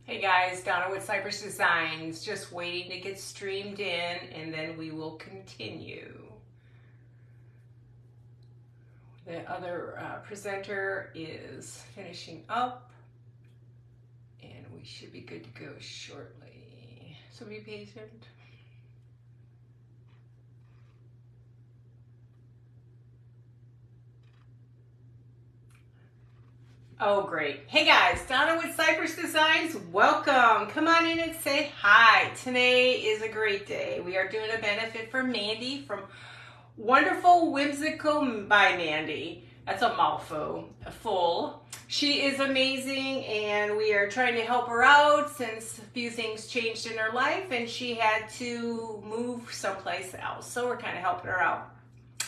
Hey guys, Donna with Cypress Designs, just waiting to get streamed in and then we will continue. The other presenter is finishing up and we should be good to go shortly. So be patient. Oh, great. Hey guys, Donna with Cypress Designs. Welcome. Come on in and say hi. Today is a great day. We are doing a benefit for Mandy from Wonderful Whimsical by Mandy. That's a mouthful. Full. She is amazing and we are trying to help her out since a few things changed in her life and she had to move someplace else. So we're kind of helping her out.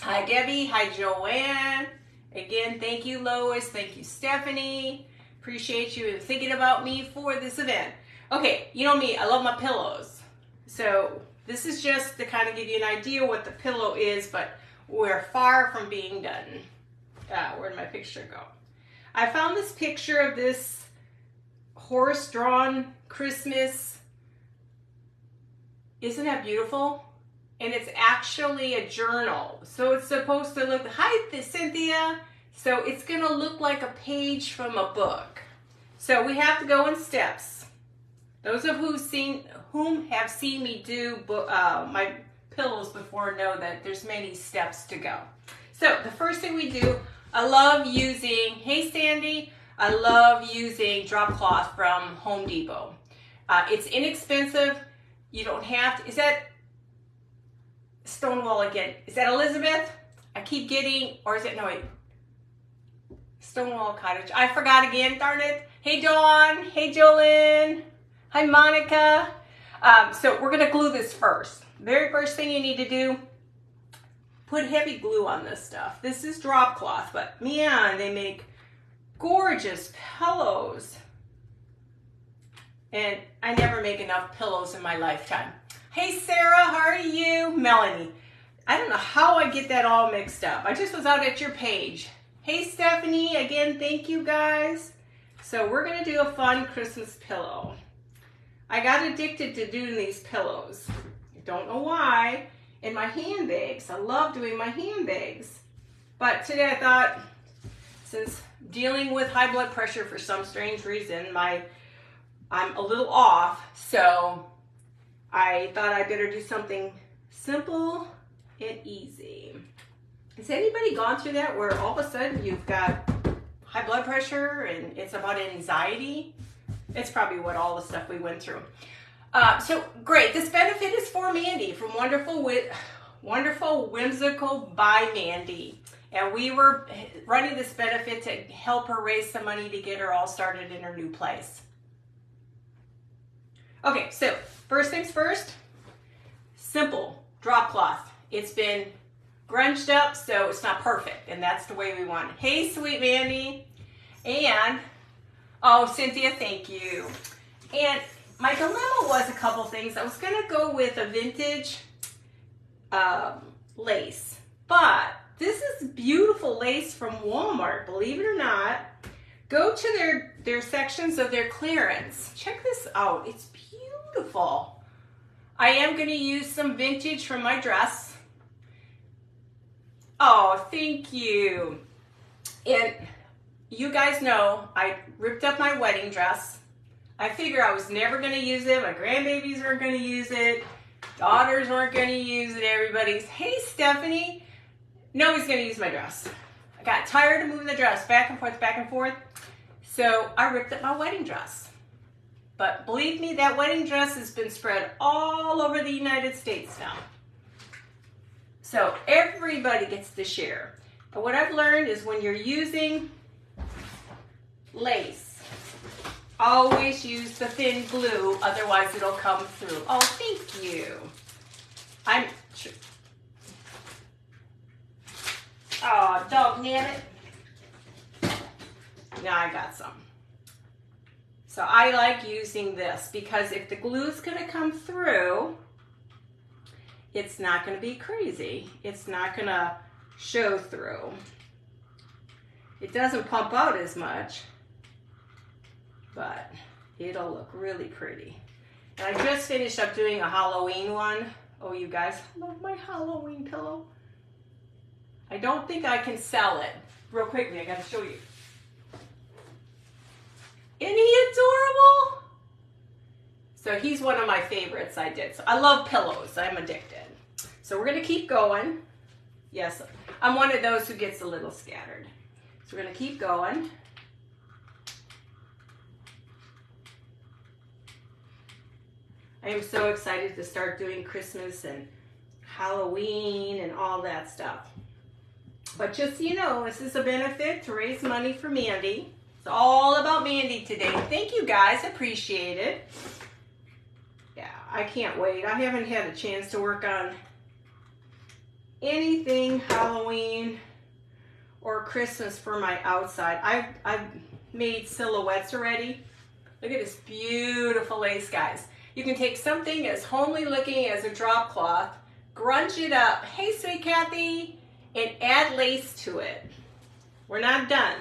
Hi Debbie. Hi Joanne. Again, thank you, Lois. Thank you, Stephanie. Appreciate you thinking about me for this event. Okay, you know me, I love my pillows. So this is just to kind of give you an idea what the pillow is, but we're far from being done. Where'd my picture go? I found this picture of this horse-drawn Christmas. Isn't that beautiful? And it's actually a journal. So it's supposed to look, hi Cynthia. So it's gonna look like a page from a book. So we have to go in steps. Those of whom have seen me do my pillows before know that there's many steps to go. So the first thing we do, I love using, hey Sandy, I love using drop cloth from Home Depot. It's inexpensive. You don't have to, is that Stonewall again? Is that Elizabeth? I keep getting, or is it, no wait, Stonewall Cottage. I forgot again, darn it. Hey Dawn, hey Jolynn, hi Monica. So we're gonna glue this first. Very first thing you need to do, put heavy glue on this stuff. This is drop cloth, but man, they make gorgeous pillows. And I never make enough pillows in my lifetime. Hey Sarah, how are you? Melanie. I don't know how I get that all mixed up. I just was out at your page. Hey Stephanie, again, thank you guys. So we're gonna do a fun Christmas pillow. I got addicted to doing these pillows. I don't know why. And my handbags, I love doing my handbags. But today I thought, since dealing with high blood pressure for some strange reason, I'm a little off, so I thought I'd better do something simple and easy. Has anybody gone through that where all of a sudden you've got high blood pressure and it's about anxiety? It's probably what all the stuff we went through. So great, this benefit is for Mandy from Wonderful Whimsical by Mandy. And we were running this benefit to help her raise some money to get her all started in her new place. Okay, so first things first, simple drop cloth. It's been grunged up, so it's not perfect, and that's the way we want it. Hey, sweet Mandy. And, oh, Cynthia, thank you. And my dilemma was a couple things. I was going to go with a vintage lace, but this is beautiful lace from Walmart, believe it or not. Go to their sections of their clearance. Check this out. It's beautiful. I am going to use some vintage from my dress. Oh, thank you. And you guys know I ripped up my wedding dress. I figure I was never going to use it. My grandbabies weren't going to use it. Daughters weren't going to use it. Everybody's, hey, Stephanie. Nobody's going to use my dress. I got tired of moving the dress back and forth, back and forth. So I ripped up my wedding dress. But believe me, that wedding dress has been spread all over the United States now. So everybody gets to share. But what I've learned is when you're using lace, always use the thin glue, otherwise it'll come through. Oh, thank you. Oh, dog nabbit. Now I got some. So I like using this because if the glue's gonna come through, it's not gonna be crazy. It's not gonna show through. It doesn't pump out as much, but It'll look really pretty. And I just finished up doing a Halloween one. Oh, you guys, I love my Halloween pillow. I don't think I can sell it. Real quickly, I gotta show you. Isn't he adorable? So he's one of my favorites I did. So I love pillows, I'm addicted. So we're gonna keep going. Yes, I'm one of those who gets a little scattered. So we're gonna keep going. I am so excited to start doing Christmas and Halloween and all that stuff. But just so you know, this is a benefit to raise money for Mandy. It's all about Mandy today. Thank you guys, appreciate it. Yeah, I can't wait. I haven't had a chance to work on anything Halloween or Christmas for my outside. I've made silhouettes already. Look at this beautiful lace, guys. You can take something as homely looking as a drop cloth, grunge it up, hey sweet Kathy, and add lace to it. We're not done.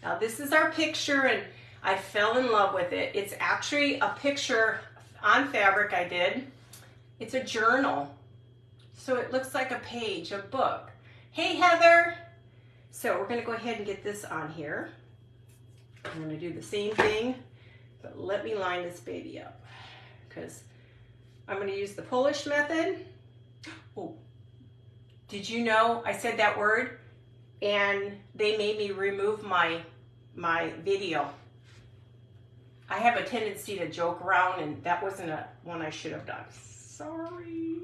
Now this is our picture and I fell in love with it. It's actually a picture on fabric I did. It's a journal. So it looks like a page, a book. Hey Heather. So we're gonna go ahead and get this on here. I'm gonna do the same thing, but let me line this baby up because I'm gonna use the Polish method. Oh, did you know I said that word and they made me remove my video. I have a tendency to joke around and that wasn't one I should have done. Sorry.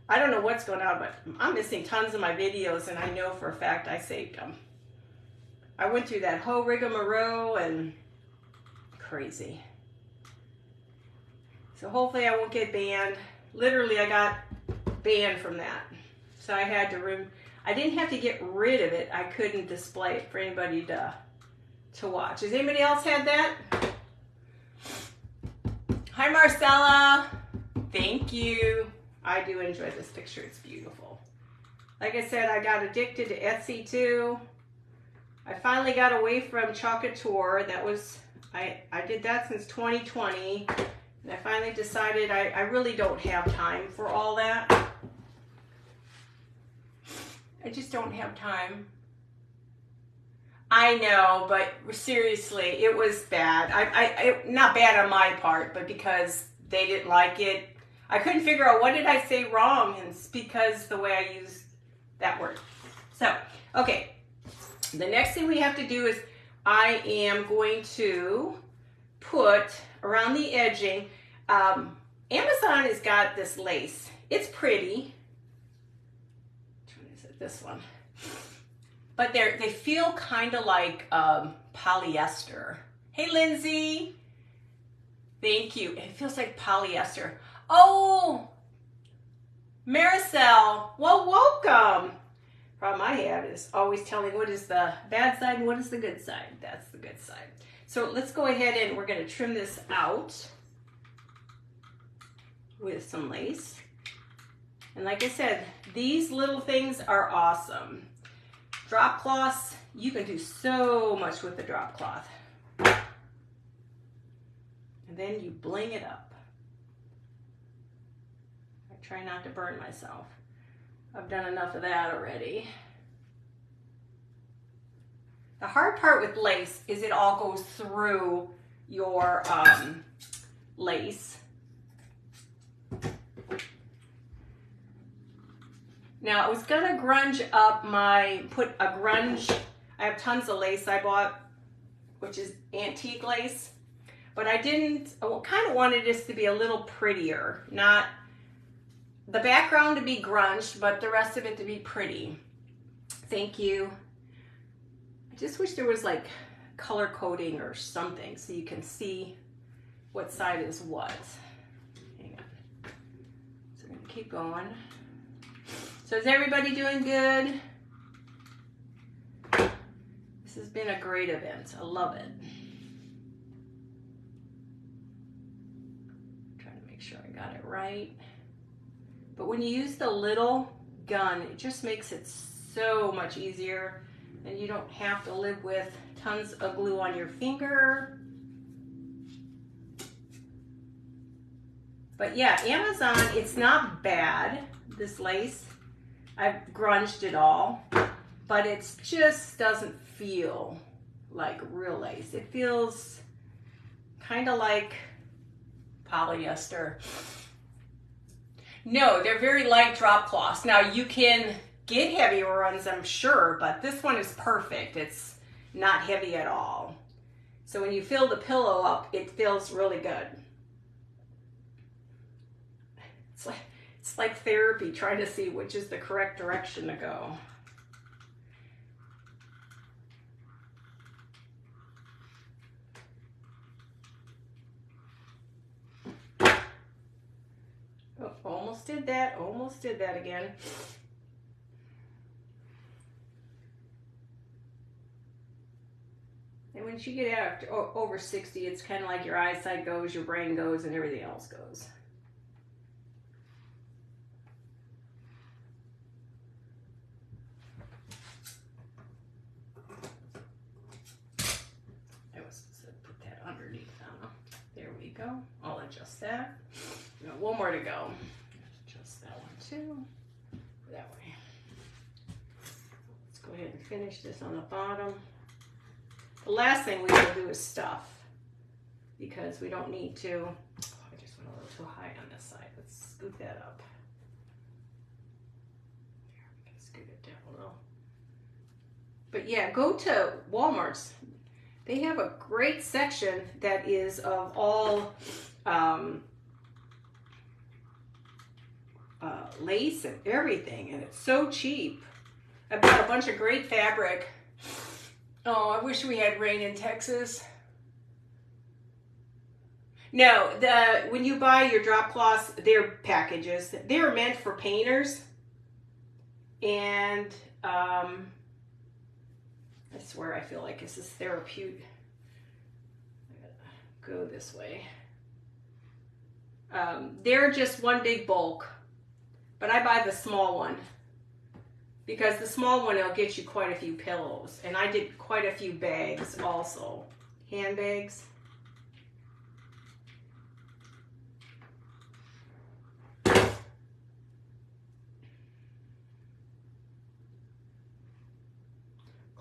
I don't know what's going on, but I'm missing tons of my videos and I know for a fact I saved them. I went through that whole rigmarole and crazy. So hopefully I won't get banned. Literally I got banned from that. So I had to I didn't have to get rid of it. I couldn't display it for anybody to watch. Has anybody else had that? Hi Marcella. Thank you. I do enjoy this picture. It's beautiful. Like I said, I got addicted to Etsy too. I finally got away from Chocolate Tour. That was, I did that since 2020. And I finally decided I really don't have time for all that. I just don't have time. I know, but seriously, it was bad. Not bad on my part, but because they didn't like it. I couldn't figure out what did I say wrong, and it's because the way I used that word. So, okay. The next thing we have to do is I am going to put around the edging. Amazon has got this lace. It's pretty. Which one is it? This one. But they feel kind of like polyester. Hey, Lindsay. Thank you. It feels like polyester. Oh, Maricel. Well, welcome. Problem I have is always telling what is the bad side and what is the good side. That's the good side. So let's go ahead and we're going to trim this out with some lace. And like I said, these little things are awesome. Drop cloths, you can do so much with the drop cloth. And then you bling it up. I try not to burn myself. I've done enough of that already. The hard part with lace is it all goes through your lace. Now I was gonna grunge up I have tons of lace I bought, which is antique lace, but I kind of wanted this to be a little prettier, not the background to be grunge, but the rest of it to be pretty. Thank you. I just wish there was like color coding or something so you can see what side is what. Hang on. So we're gonna keep going. So is everybody doing good? This has been a great event. I love it. Trying to make sure I got it right. But when you use the little gun, it just makes it so much easier and you don't have to live with tons of glue on your finger. But yeah, Amazon, it's not bad, this lace. I've grunged it all, but it just doesn't feel like real lace. It feels kind of like polyester. No, they're very light drop cloths. Now you can get heavier ones, I'm sure, but this one is perfect. It's not heavy at all. So when you fill the pillow up, it feels really good. It's like therapy, trying to see which is the correct direction to go. Oh, almost did that again. And once you get out over 60, it's kind of like your eyesight goes, your brain goes, and everything else goes. I was supposed to put that underneath. There we go. I'll adjust that. One more to go. Adjust that one too. That way. Let's go ahead and finish this on the bottom. The last thing we will do is stuff, because we don't need to. Oh, I just went a little too high on this side. Let's scoot that up. There, we can scoot it down a little. But yeah, go to Walmart's. They have a great section that is of all lace and everything, and it's so cheap. I've got a bunch of great fabric. Oh, I wish we had rain in Texas. No, when you buy your drop cloths, they're packages. They're meant for painters. And I swear I feel like this is therapeutic. I'm gonna go this way. They're just one big bulk, but I buy the small one, because the small one will get you quite a few pillows. And I did quite a few bags also. Handbags.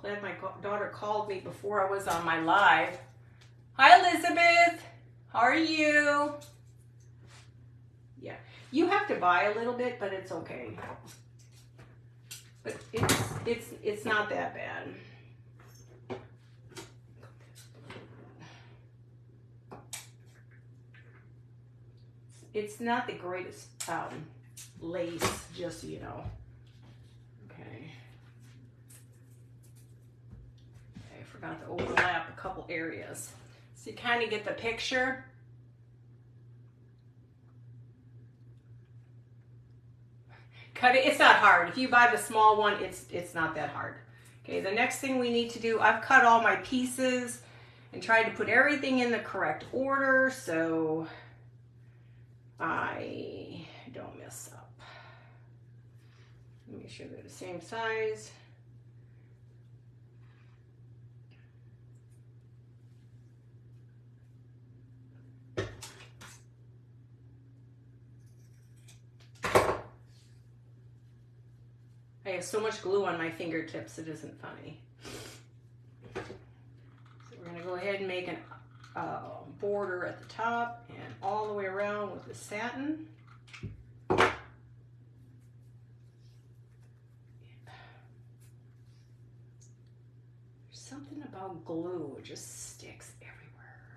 Glad my daughter called me before I was on my live. Hi, Elizabeth. How are you? Yeah, you have to buy a little bit, but it's okay. But it's not that bad. It's not the greatest lace, just so you know. Okay. I forgot to overlap a couple areas, so you kind of get the picture. Cut it. It's not hard. If you buy the small one, it's not that hard. Okay, the next thing we need to do, I've cut all my pieces and tried to put everything in the correct order so I don't mess up. Make sure they're the same size. I have so much glue on my fingertips, it isn't funny. So we're going to go ahead and make a border at the top and all the way around with the satin. There's something about glue, it just sticks everywhere.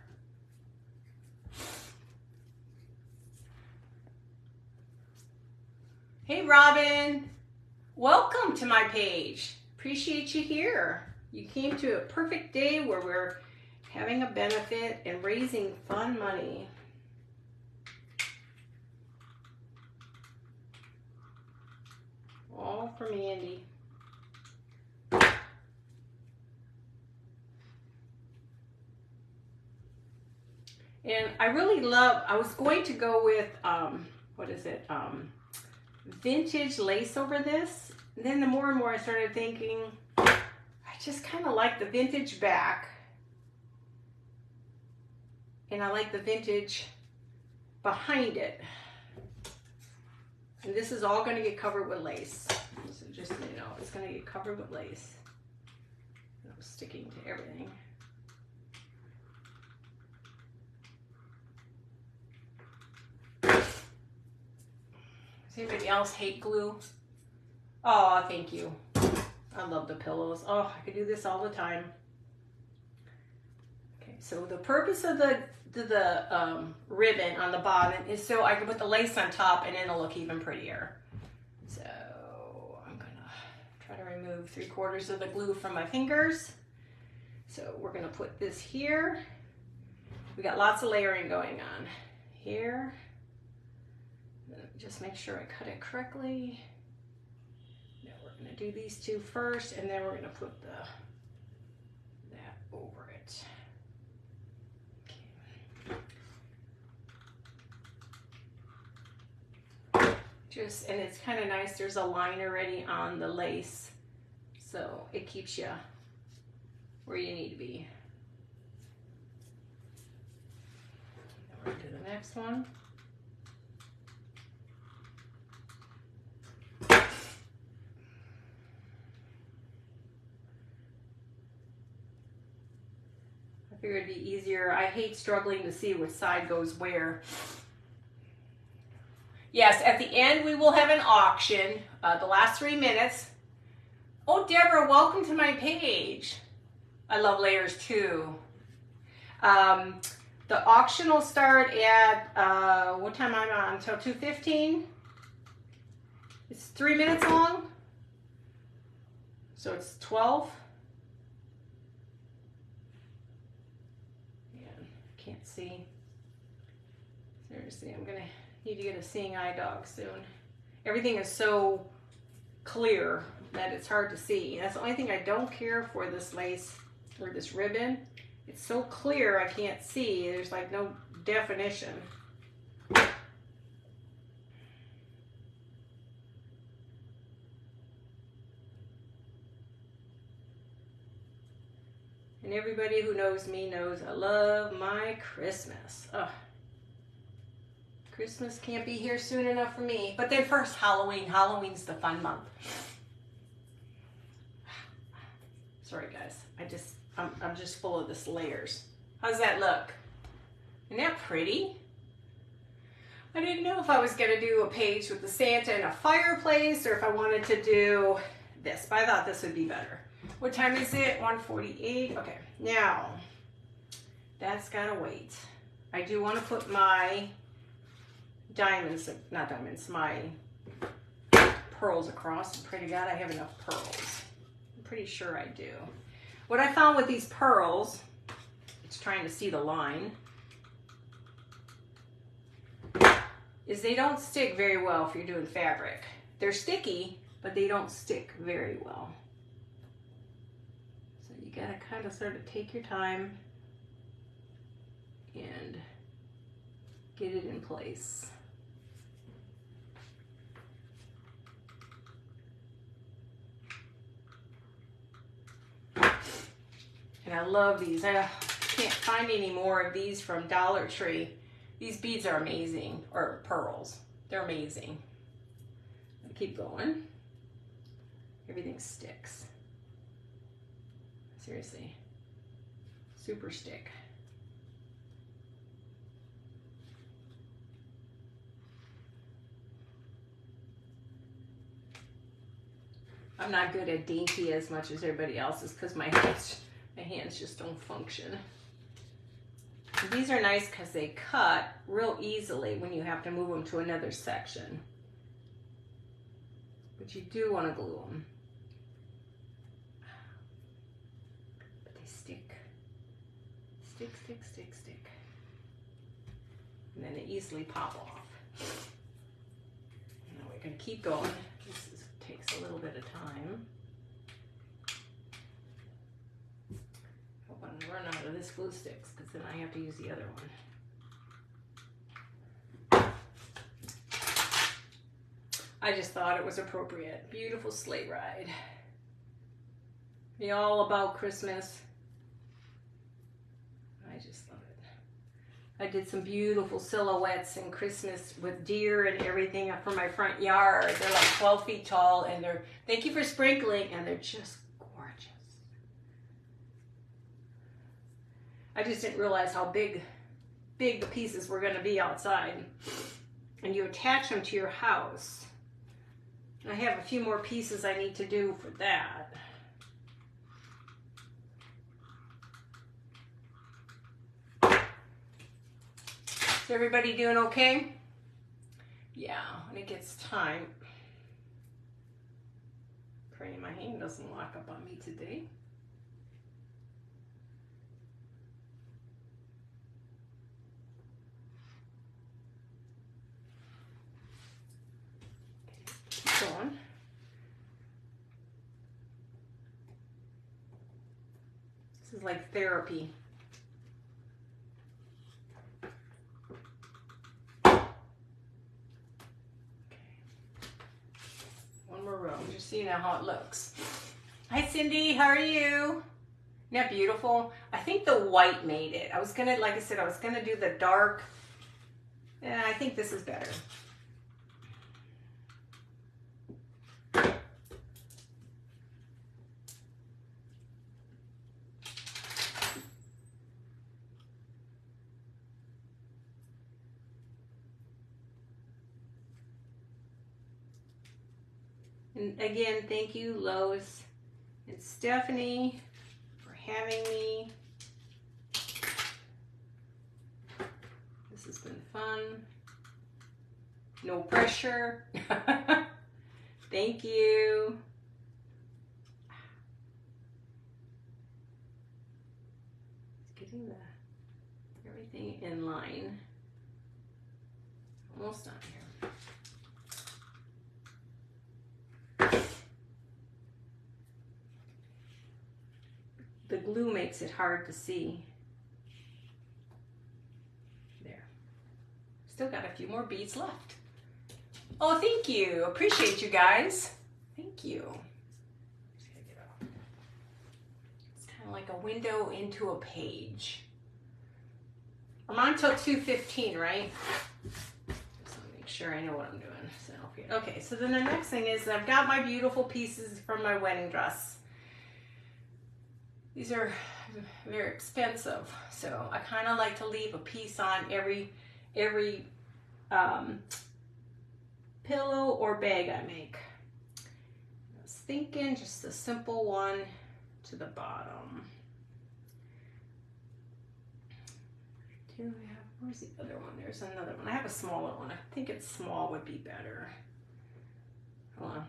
Hey, Robin. Welcome to my page. Appreciate you here. You came to a perfect day where we're having a benefit and raising fun money. All from Andy. And I really love, I was going to go with, what is it? Vintage lace over this. And then the more and more I started thinking, I just kind of like the vintage back. And I like the vintage behind it. And this is all going to get covered with lace. So just so you know, it's going to get covered with lace. I'm sticking to everything. Does anybody else hate glue? Oh, thank you. I love the pillows. Oh, I could do this all the time. Okay, so the purpose of the ribbon on the bottom is so I can put the lace on top and it'll look even prettier. So I'm gonna try to remove 3/4 of the glue from my fingers. So we're gonna put this here. We got lots of layering going on here. Just make sure I cut it correctly. Now we're gonna do these two first, and then we're gonna put that over it. And it's kind of nice, there's a line already on the lace, so it keeps you where you need to be. Then we're to the next one. I figured it'd be easier. I hate struggling to see which side goes where. Yes, at the end we will have an auction, the last 3 minutes. Oh, Deborah, welcome to my page. I love layers too. The auction will start at, what time I'm on, until 2:15? It's 3 minutes long, so it's 12. Yeah, can't see. Seriously, I'm gonna need to get a seeing eye dog soon. Everything is so clear that it's hard to see. That's the only thing I don't care for this lace or this ribbon. It's so clear I can't see. There's like no definition. And everybody who knows me knows I love my Christmas. Ugh. Christmas can't be here soon enough for me. But then first Halloween. Halloween's the fun month. Sorry guys, I'm just full of this layers. How's that look? Isn't that pretty? I didn't know if I was gonna do a page with the Santa and a fireplace or if I wanted to do this, but I thought this would be better. What time is it? 1:48. Okay, now that's gotta wait. I do want to put my diamonds, not diamonds, my pearls across. I pray to God I have enough pearls. I'm pretty sure I do. What I found with these pearls, it's trying to see the line, is they don't stick very well if you're doing fabric. They're sticky, but they don't stick very well. So you gotta kind of sort of take your time and get it in place. And I love these. I can't find any more of these from Dollar Tree. These beads are amazing, or pearls. They're amazing. I'll keep going. Everything sticks. Seriously. Super stick. I'm not good at dainty as much as everybody else is because my hands just don't function. These are nice because they cut real easily when you have to move them to another section. But you do want to glue them. But they stick. Stick, stick, stick, stick. And then they easily pop off. Now we're going to keep going. This takes a little bit of time. Hope I don't run out of this glue sticks because then I have to use the other one. I just thought it was appropriate. Beautiful sleigh ride. Be all about Christmas. I just love it. I did some beautiful silhouettes in Christmas with deer and everything for my front yard. They're like 12 feet tall, and they're, thank you for sprinkling, and they're just gorgeous. I just didn't realize how big the pieces were going to be outside. And you attach them to your house. And I have a few more pieces I need to do for that. Is everybody doing okay? Yeah, when it gets time. Praying my hand doesn't lock up on me today. Keep going. This is like therapy. Just so you know how it looks. Hi Cindy, how are you? Isn't that beautiful? I think the white made it. I was gonna, like I said, I was gonna do the dark. Yeah, I think this is better. And again, thank you, Lois and Stephanie, for having me. This has been fun. No pressure. Thank you. Just getting everything in line. Almost done here. The glue makes it hard to see. There. Still got a few more beads left. Oh, thank you. Appreciate you guys. Thank you. It's kind of like a window into a page. I'm on till 2:15, right? Just want to make sure I know what I'm doing. So, okay, so then the next thing is I've got my beautiful pieces from my wedding dress. These are very expensive, so I kind of like to leave a piece on every pillow or bag I make. I was thinking just a simple one to the bottom. Do I have, where's the other one? There's another one. I have a smaller one. I think it's small would be better. Hold on.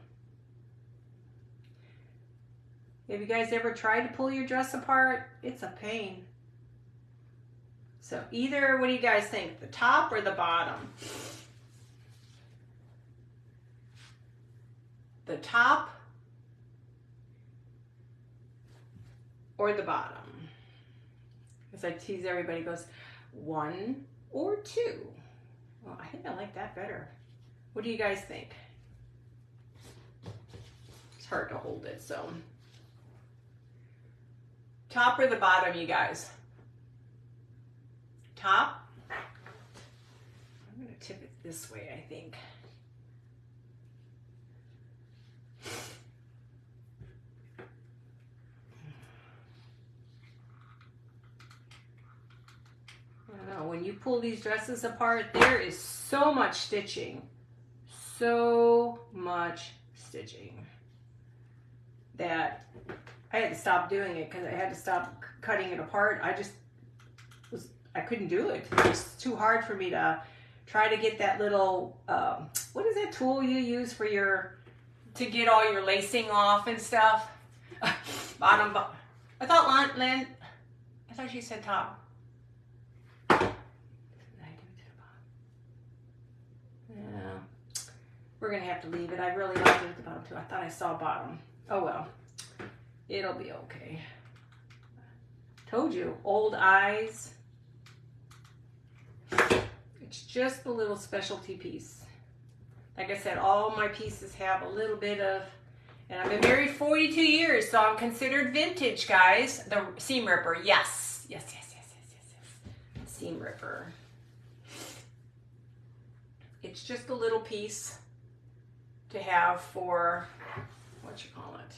Have you guys ever tried to pull your dress apart? It's a pain. So either, what do you guys think? The top or the bottom? The top or the bottom? As I tease everybody, goes 1 or 2. Well, I think I like that better. What do you guys think? It's hard to hold it, so. Top or the bottom, you guys? Top? I'm going to tip it this way, I think. I don't know, when you pull these dresses apart, there is so much stitching. So much stitching that I had to stop doing it because I had to stop cutting it apart. I couldn't do it. It was too hard for me to try to get that little, what is that tool you use for to get all your lacing off and stuff? Bottom, I thought she said top. Yeah, we're gonna have to leave it. I really like it at the bottom too. I thought I saw bottom. Oh well. It'll be okay. Told you, old eyes. It's just a little specialty piece. Like I said, all my pieces have a little bit of, and I've been married 42 years, so I'm considered vintage, guys. The seam ripper, yes. Yes, yes, yes, yes, yes, yes. seam ripper. It's just a little piece to have for, what you call it.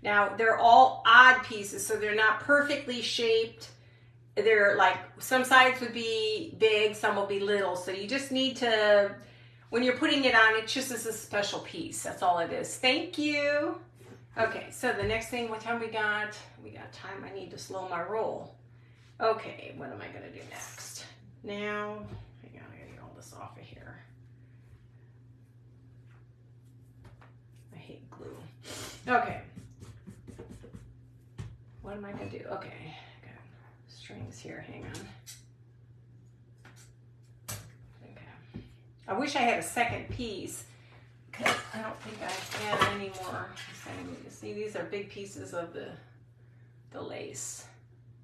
Now, they're all odd pieces, so they're not perfectly shaped. They're like, some sides would be big, some will be little. So you just need to, when you're putting it on, it just is a special piece. That's all it is. Thank you. Okay, so the next thing, what time we got? We got time. I need to slow my roll. Okay, what am I going to do next? Now, hang on, I got to get all this off of here. I hate glue. Okay. What am I going to do? Okay, I got strings here. Hang on. Okay. I wish I had a second piece, because I don't think I have any more. See, these are big pieces of the lace.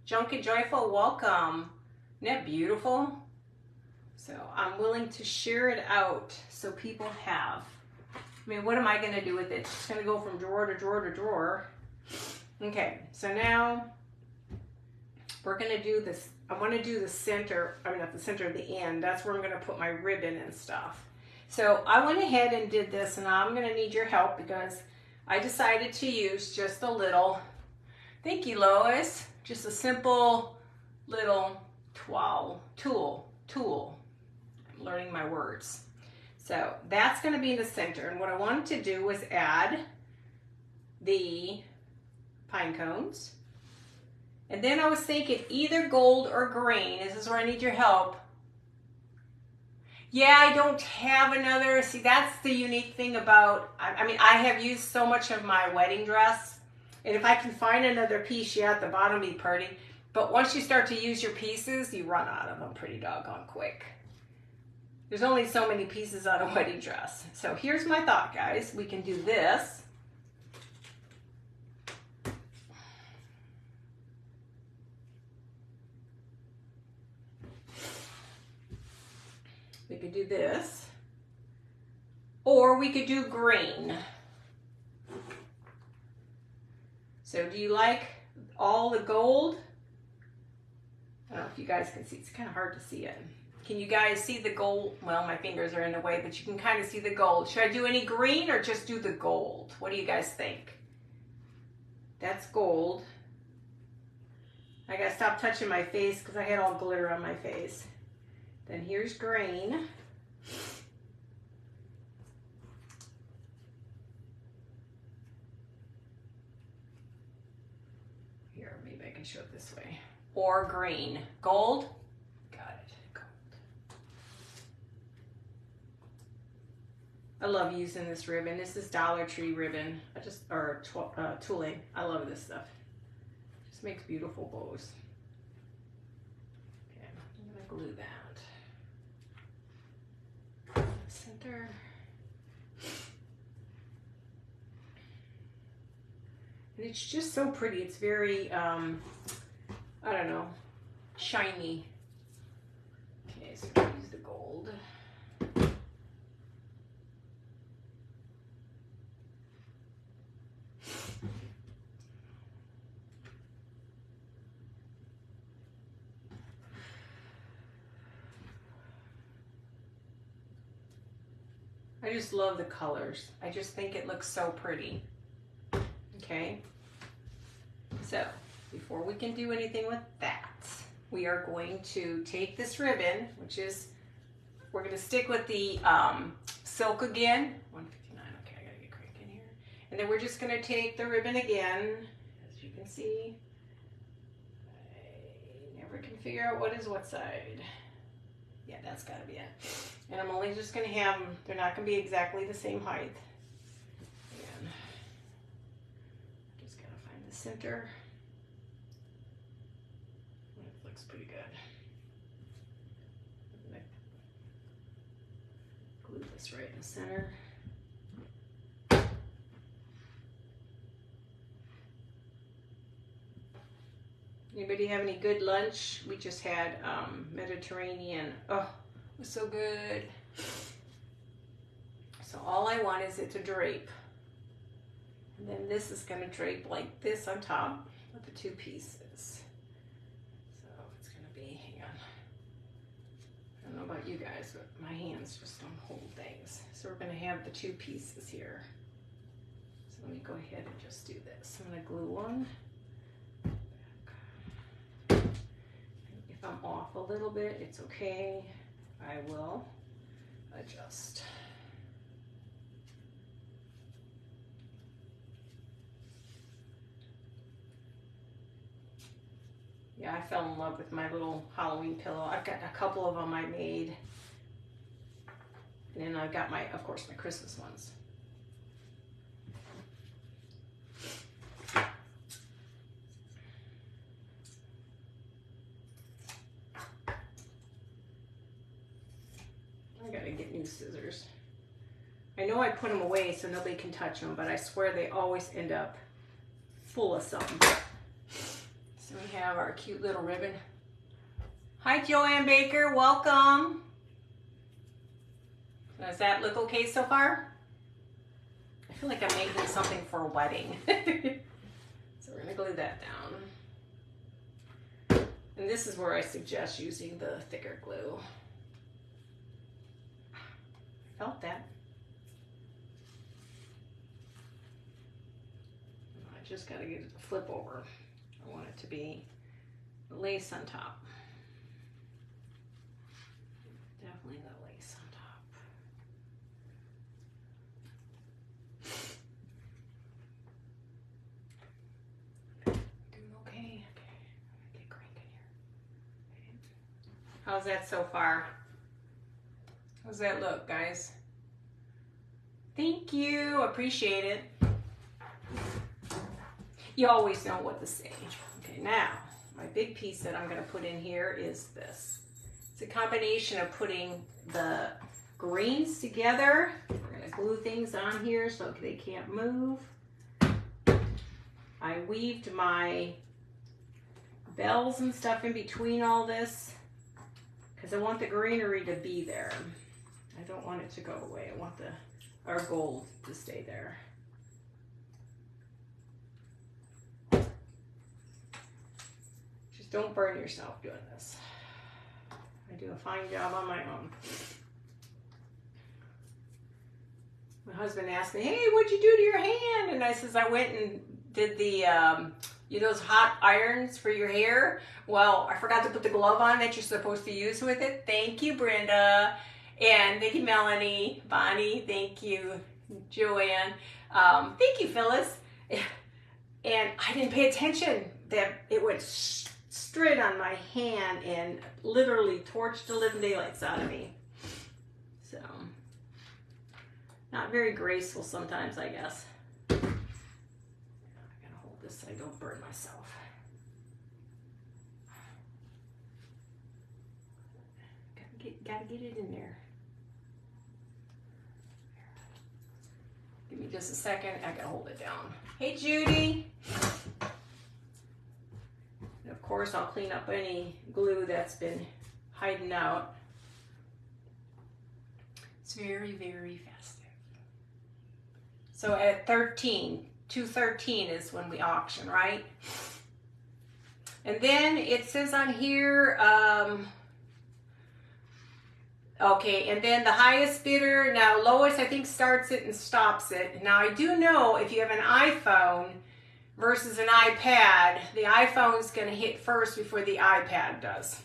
Junk and Joyful, welcome. Isn't that beautiful? So I'm willing to share it out so people have. I mean, what am I going to do with it? It's going to go from drawer to drawer to drawer. Okay, so now we're going to do this. I want to do the center, I mean not the center of the end. That's where I'm going to put my ribbon and stuff. So I went ahead and did this, and I'm going to need your help because I decided to use just a little, thank you Lois, just a simple little tool. I'm learning my words. So that's going to be in the center, and what I wanted to do was add the pine cones. And then I was thinking either gold or green. This is where I need your help. Yeah, I don't have another. See, that's the unique thing about, I mean, I have used so much of my wedding dress. And if I can find another piece, yeah, at the bottom be pretty. But once you start to use your pieces, you run out of them pretty doggone quick. There's only so many pieces on a wedding dress. So here's my thought, guys. We can do this. We could do this, or we could do green. So do you like all the gold? I don't know if you guys can see, it's kind of hard to see it. Can you guys see the gold? Well, my fingers are in the way, but you can kind of see the gold. Should I do any green or just do the gold? What do you guys think? That's gold. I gotta stop touching my face because I had all glitter on my face. Then here's green. Here, maybe I can show it this way. Or green. Gold? Got it. Gold. I love using this ribbon. This is Dollar Tree ribbon. Tooling. I love this stuff. Just makes beautiful bows. Okay, I'm gonna glue that. Center. And it's just so pretty. It's very, I don't know, shiny. Okay, so we'll use the gold. I just love the colors. I just think it looks so pretty. Okay, so before we can do anything with that, we are going to take this ribbon, which is, we're going to stick with the silk again. 159, okay, I gotta get cranking here. And then we're just going to take the ribbon again, as you can see. I never can figure out what is what side. Yeah, that's got to be it. And I'm only just going to have them, they're not going to be exactly the same height. And just got to find the center. It looks pretty good. I'm going to glue this right in the center. Anybody have any good lunch? We just had Mediterranean. Oh, it was so good. So all I want is it to drape. And then this is going to drape like this on top with the two pieces. So it's going to be, hang on. about you guys, but my hands just don't hold things. So we're going to have the 2 pieces here. So let me go ahead and just do this. I'm going to glue one. If I'm off a little bit, it's okay. I will adjust. Yeah, I fell in love with my little Halloween pillow. I've got a couple of them I made. And then I've got my, of course, my Christmas ones. I gotta get new scissors. I know I put them away so nobody can touch them, but I swear they always end up full of something. So we have our cute little ribbon. Hi, Joanne Baker, welcome. Does that look okay so far? I feel like I'm making something for a wedding. So we're gonna glue that down. And this is where I suggest using the thicker glue. I felt that. I just gotta get it to flip over. I want it to be lace on top. Definitely the lace on top. Doing okay. Okay, get cranking here. Okay. How's that so far? How's that look, guys? Thank you, appreciate it. You always know what to say. Okay, now, my big piece that I'm gonna put in here is this. It's a combination of putting the greens together. We're gonna glue things on here so they can't move. I weaved my bells and stuff in between all this because I want the greenery to be there. I don't want it to go away. I want our gold to stay there. Don't burn yourself doing this. I do a fine job on my own. My husband asked me, hey, what'd you do to your hand? And I says, I went and did the, you know, those hot irons for your hair? Well, I forgot to put the glove on that you're supposed to use with it. Thank you, Brenda. And thank you, Melanie. Bonnie, thank you. Joanne. Thank you, Phyllis. And I didn't pay attention that it went straight on my hand and literally torched the living daylights out of me. So, not very graceful sometimes, I guess. I gotta hold this so I don't burn myself. Gotta get it in there. Give me just a second, I gotta hold it down. Hey, Judy. Of course, I'll clean up any glue that's been hiding out. It's very, very festive. So at 213 is when we auction, right? And then it says on here, okay, and then the highest bidder, now lowest I think starts it and stops it. Now I do know if you have an iPhone versus an iPad, the iPhone is going to hit first before the iPad does.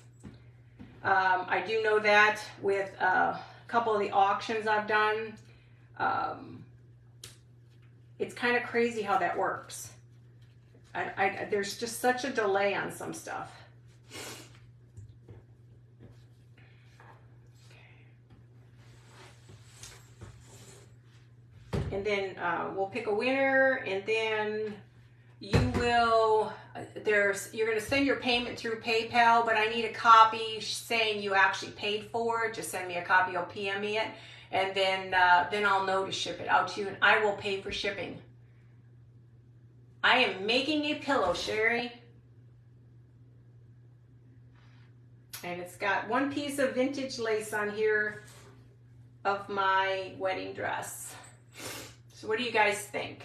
I do know that with a couple of the auctions I've done. It's kind of crazy how that works. There's just such a delay on some stuff. And then we'll pick a winner, and then you will, you're going to send your payment through PayPal, but I need a copy saying you actually paid for it. Just send me a copy, I'll PM me it, and then I'll know to ship it out to you, and I will pay for shipping. I am making a pillow, Sherry. And it's got one piece of vintage lace on here of my wedding dress. So what do you guys think?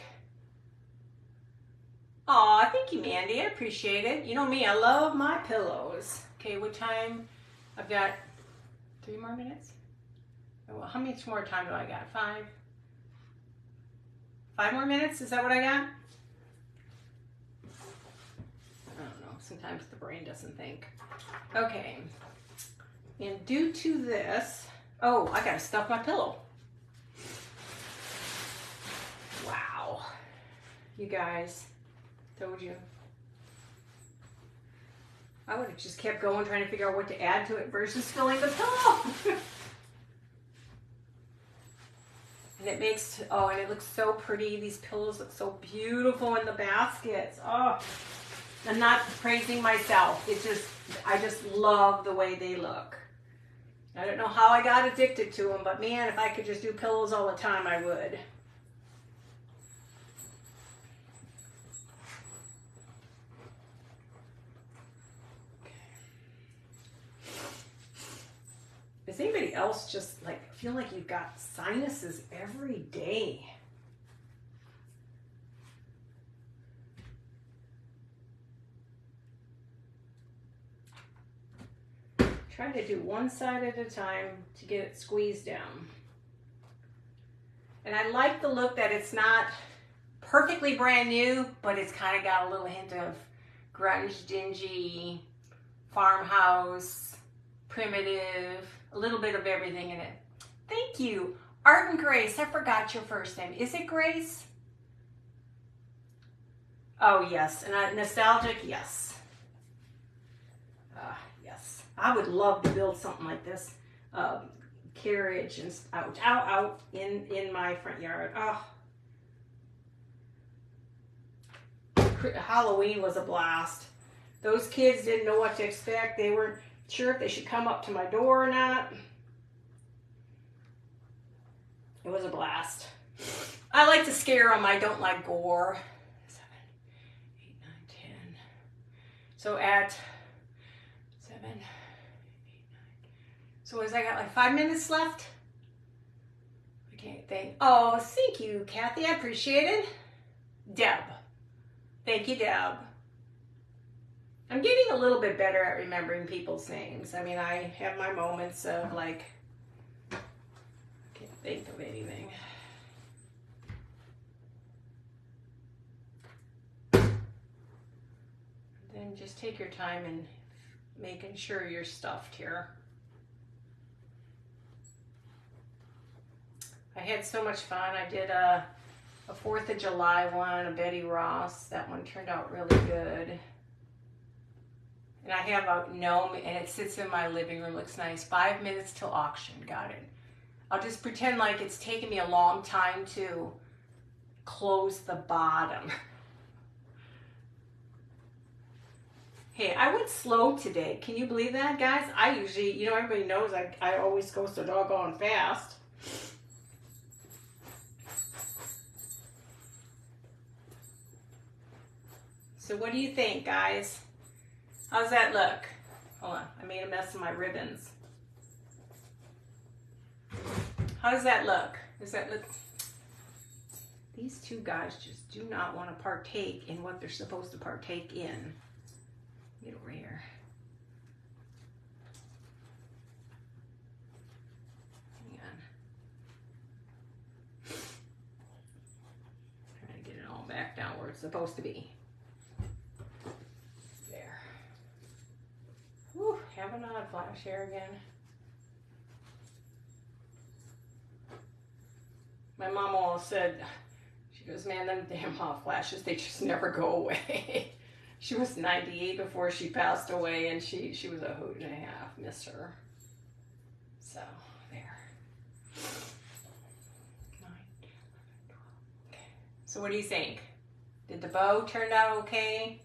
Aw, thank you, Mandy. I appreciate it. You know me, I love my pillows. Okay, what time? I've got 3 more minutes? Well, how much more time do I got? 5? 5 more minutes? Is that what I got? I don't know. Sometimes the brain doesn't think. Okay. And due to this, oh, I gotta stuff my pillow. Wow. You guys, told you. I would have just kept going trying to figure out what to add to it versus filling the pillow. And it makes, oh, and it looks so pretty. These pillows look so beautiful in the baskets. Oh, I'm not praising myself. It's just, I just love the way they look. I don't know how I got addicted to them, but man, if I could just do pillows all the time, I would. Does anybody else just like feel like you've got sinuses every day? Try to do one side at a time to get it squeezed down. And I like the look that it's not perfectly brand new, but it's kind of got a little hint of grunge, dingy, farmhouse, primitive, a little bit of everything in it. Thank you. Art and Grace, I forgot your first name. Is it Grace? Oh, yes. And nostalgic, yes. Yes. I would love to build something like this. Carriage and out in my front yard. Oh. Halloween was a blast. Those kids didn't know what to expect. They weren't sure if they should come up to my door or not. It was a blast. I like to scare them. I don't like gore. 7, 8, 9, 10. So at 7, 8, 9. So I got like 5 minutes left? I can't think. Oh, thank you, Kathy. I appreciate it. Deb. Thank you, Deb. I'm getting a little bit better at remembering people's names. I mean, I have my moments of like, I can't think of anything. Then just take your time and making sure you're stuffed here. I had so much fun. I did a 4th of July one, a Betty Ross. That one turned out really good. And I have a gnome, and it sits in my living room. Looks nice. 5 minutes till auction. Got it. I'll just pretend like it's taken me a long time to close the bottom. Hey, I went slow today. Can you believe that, guys? I usually, you know, everybody knows I always go so doggone fast. So what do you think, guys? How's that look? Hold on, I made a mess of my ribbons. How does that look? Does that look? These two guys just do not want to partake in what they're supposed to partake in. Get over here. Hang on. Trying to get it all back down where it's supposed to be. Whew, having a hot flash here again. My mom always said, she goes, man, them damn hot flashes, they just never go away. She was 98 before she passed away, and she was a hoot and a half. Miss her. So, there. 9, 10, 11, 12. Okay. So what do you think? Did the bow turn out okay?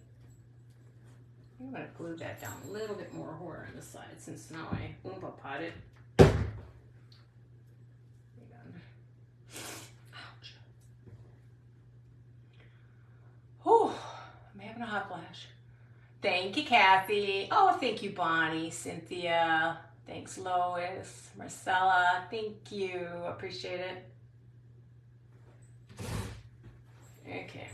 I'm going to glue that down a little bit more on the side since now I oompa pot it. Ouch. Whew, I'm having a hot flash. Thank you, Kathy. Oh, thank you, Bonnie, Cynthia. Thanks, Lois, Marcella. Thank you. Appreciate it. Okay,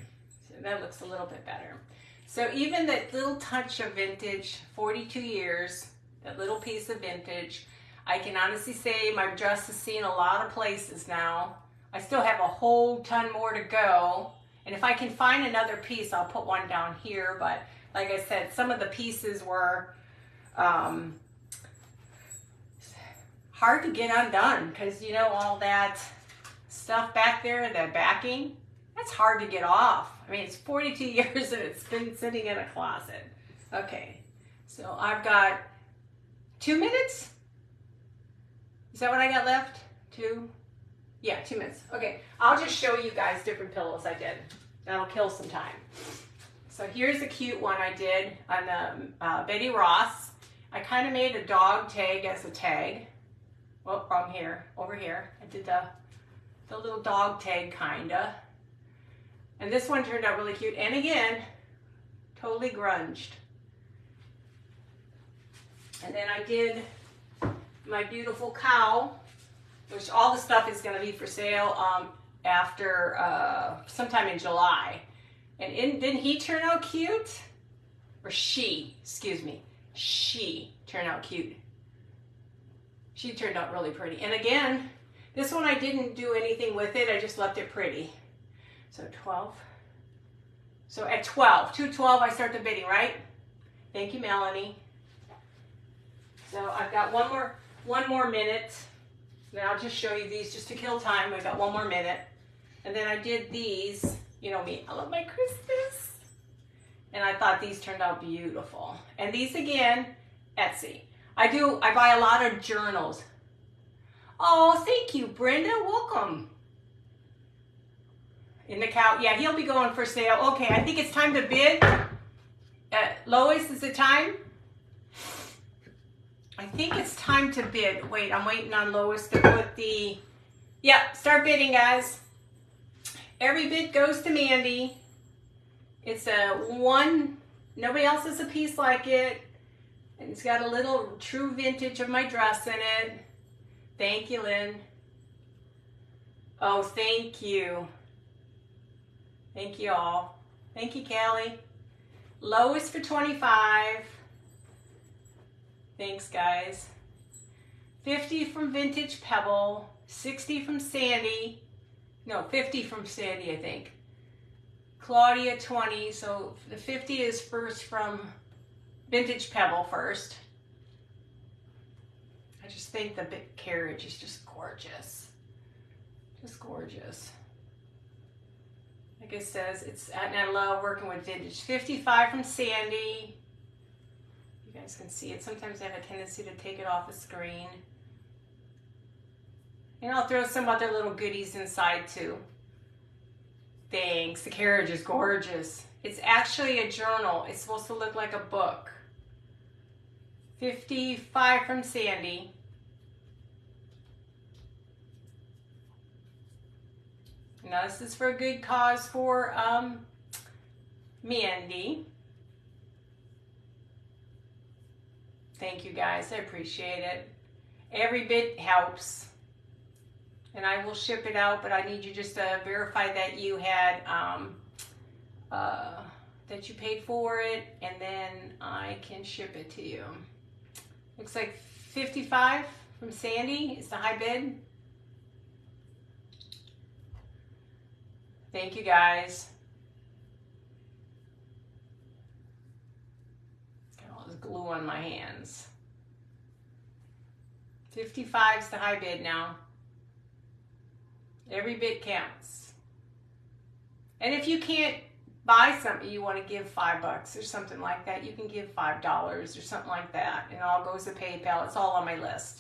so that looks a little bit better. So even that little touch of vintage, 42 years, that little piece of vintage, I can honestly say my dress is seen a lot of places now. I still have a whole ton more to go. And if I can find another piece, I'll put one down here. But like I said, some of the pieces were hard to get undone because, you know, all that stuff back there, the backing, that's hard to get off. I mean, it's 42 years and it's been sitting in a closet. Okay, so I've got 2 minutes. Is that what I got left? 2? Yeah, 2 minutes. Okay, I'll just show you guys different pillows I did. That'll kill some time. So here's a cute one I did on the Betty Ross. I kind of made a dog tag as a tag. Well, from here, over here. I did the little dog tag kinda. And this one turned out really cute. And again, totally grunged. And then I did my beautiful cow, which all the stuff is going to be for sale after sometime in July. And didn't he turn out cute? Or she, excuse me. She turned out cute. She turned out really pretty. And again, this one I didn't do anything with it. I just left it pretty. So 12. So at 12, 2:12 I start the bidding, right? Thank you, Melanie. So I've got one more minute. Then I'll just show you these just to kill time. We've got 1 more minute. And then I did these. You know me, I love my Christmas. And I thought these turned out beautiful. And these again, Etsy. I buy a lot of journals. Oh, thank you, Brenda. Welcome. In the cow, yeah, he'll be going for sale. Okay, I think it's time to bid. Lois, is it time? I think it's time to bid. Wait, I'm waiting on Lois to put the... Yeah, start bidding, guys. Every bid goes to Mandy. It's a one, nobody else has a piece like it. And it's got a little true vintage of my dress in it. Thank you, Lynn. Oh, thank you. Thank you all. Thank you, Callie. Lois for 25. Thanks, guys. 50 from Vintage Pebble. 60 from Sandy. No, 50 from Sandy, I think. Claudia, 20. So the 50 is first from Vintage Pebble first. I just think the big Carriage is just gorgeous. Just gorgeous. Like it says, and I love working with vintage. 55 from Sandy. You guys can see it. Sometimes I have a tendency to take it off the screen. And I'll throw some other little goodies inside too. Thanks. The Carriage is gorgeous. It's actually a journal. It's supposed to look like a book. 55 from Sandy. Now this is for a good cause for Mandy. Thank you guys. I appreciate it. Every bit helps. And I will ship it out, but I need you just to verify that you had that you paid for it, and then I can ship it to you. Looks like 55 from Sandy is the high bid. Thank you, guys. Got all this glue on my hands. 55 is the high bid now. Every bit counts. And if you can't buy something, you want to give $5 or something like that, you can give $5 or something like that. And it all goes to PayPal. It's all on my list.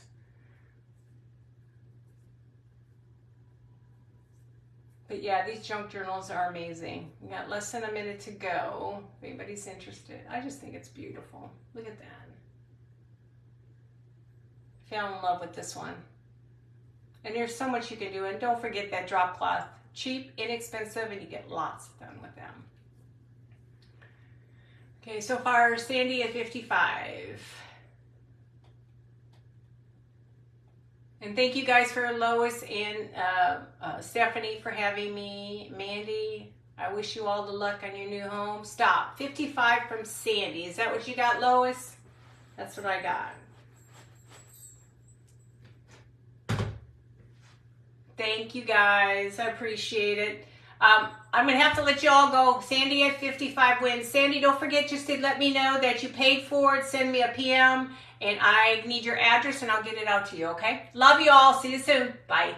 But yeah, these junk journals are amazing. We got less than a minute to go. If anybody's interested. I just think it's beautiful. Look at that. Fell in love with this one. And there's so much you can do. And don't forget that drop cloth. Cheap, inexpensive, and you get lots done with them. Okay, so far Sandy at 55. And thank you guys for Lois and Stephanie for having me. Mandy, I wish you all the luck on your new home. Stop. 55 from Sandy. Is that what you got, Lois? That's what I got. Thank you guys. I appreciate it. I'm going to have to let you all go. Sandy at 55 wins. Sandy, don't forget just to let me know that you paid for it. Send me a PM, and I need your address, and I'll get it out to you, okay? Love you all. See you soon. Bye.